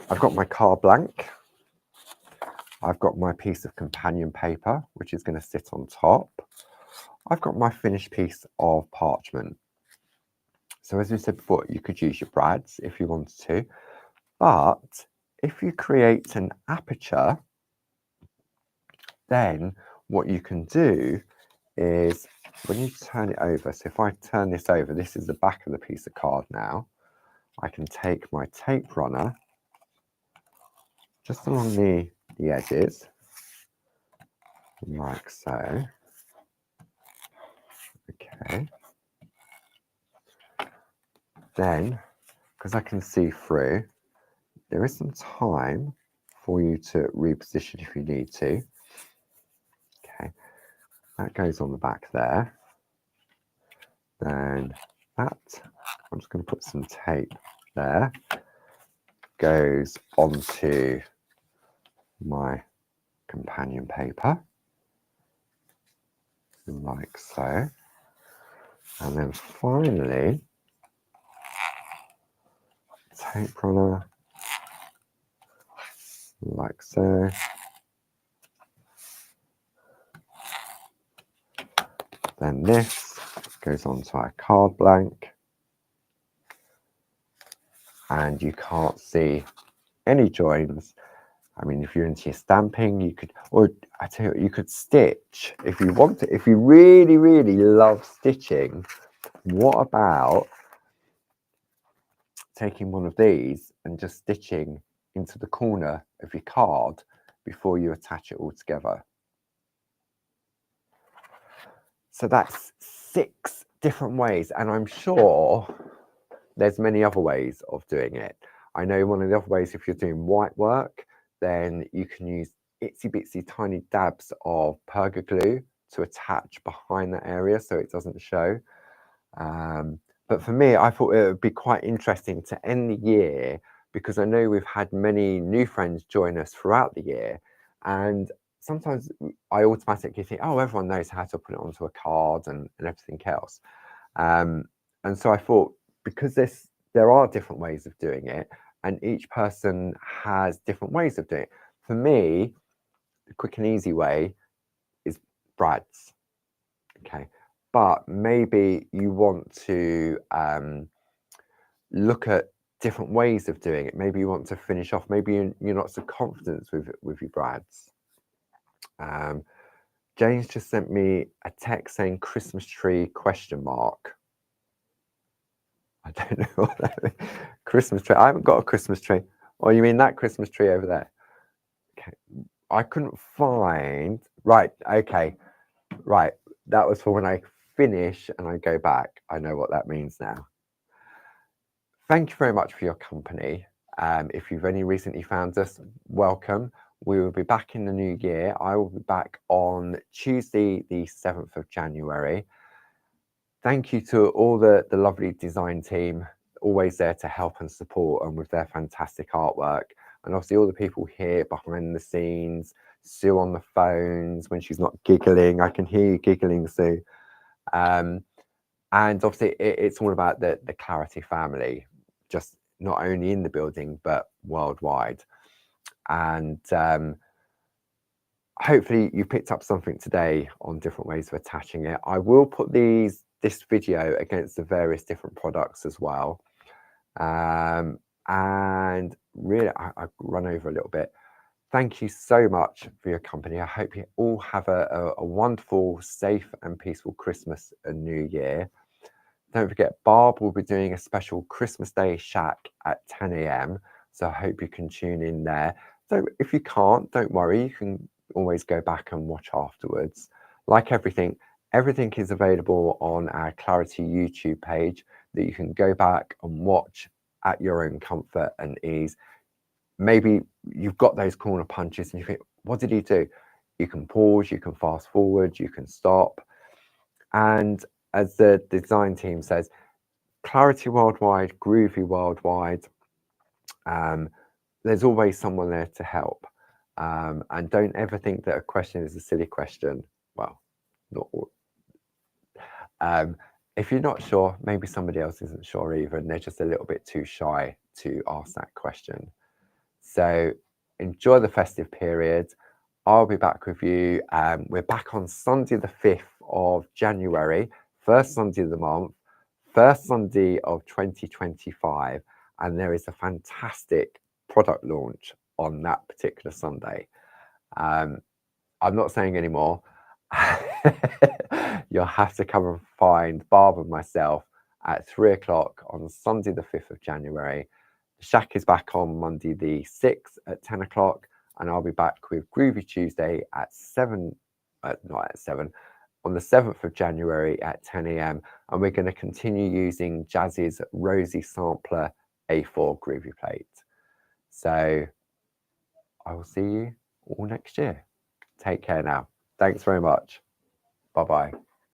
I've got my card blank. I've got my piece of companion paper, which is going to sit on top. I've got my finished piece of parchment. So as we said before, you could use your brads if you wanted to, but if you create an aperture, then what you can do is when you turn it over, so if I turn this over, this is the back of the piece of card now, I can take my tape runner just along the edges, like so. Okay. Then, because I can see through, there is some time for you to reposition if you need to. Okay, that goes on the back there. Then that, I'm just going to put some tape there, goes onto my companion paper, like so. And then finally, tape runner, like so. Then this goes onto our card blank, and you can't see any joins. I mean, if you're into your stamping, you could, or I tell you what, you could stitch if you want to. If you really, really love stitching, what about taking one of these and just stitching into the corner of your card before you attach it all together? So that's 6 different ways, and I'm sure there's many other ways of doing it. I know one of the other ways, if you're doing white work, then you can use itsy bitsy tiny dabs of perga glue to attach behind that area so it doesn't show. But for me, I thought it would be quite interesting to end the year, because I know we've had many new friends join us throughout the year, and sometimes I automatically think, oh, everyone knows how to put it onto a card and everything else. And so I thought, because there are different ways of doing it, and each person has different ways of doing it. For me, the quick and easy way is brads. Okay, but maybe you want to look at different ways of doing it. Maybe you want to finish off. Maybe you're not so confident with your brads. James just sent me a text saying Christmas tree ? I don't know what that means. Christmas tree. I haven't got a Christmas tree. Oh, you mean that Christmas tree over there? Okay. I couldn't find. Right. Okay. Right. That was for when I finish and I go back. I know what that means now. Thank you very much for your company. If you've only recently found us, welcome. We will be back in the new year. I will be back on Tuesday, the 7th of January. Thank you to all the lovely design team, always there to help and support, and with their fantastic artwork. And obviously all the people here behind the scenes, Sue on the phones when she's not giggling. I can hear you giggling, Sue. And obviously it's all about the Clarity family, just not only in the building, but worldwide. And hopefully you picked up something today on different ways of attaching it. I will put this video against the various different products as well. And really, I've run over a little bit. Thank you so much for your company. I hope you all have a wonderful, safe and peaceful Christmas and New Year. Don't forget, Barb will be doing a special Christmas Day shack at 10 AM. So I hope you can tune in there. So if you can't, don't worry. You can always go back and watch afterwards. Like everything is available on our Clarity YouTube page that you can go back and watch at your own comfort and ease. Maybe you've got those corner punches and you think, what did he do? You can pause, you can fast forward, you can stop. And as the design team says, Clarity worldwide, Groovi worldwide. There's always someone there to help. And don't ever think that a question is a silly question. Well, not all. If you're not sure, maybe somebody else isn't sure either, and they're just a little bit too shy to ask that question. So enjoy the festive period. I'll be back with you. We're back on Sunday the 5th of January, first Sunday of the month, first Sunday of 2025, and there is a fantastic product launch on that particular Sunday. I'm not saying any more. You'll have to come and find Barb and myself at 3 o'clock on Sunday the 5th of January. The Shack is back on Monday the 6th at 10 o'clock, and I'll be back with Groovi Tuesday at 7, not at 7, on the 7th of January at 10 a.m. And we're going to continue using Jazz's Rosie Sampler A4 Groovi plate. So I will see you all next year. Take care now. Thanks very much. Bye-bye.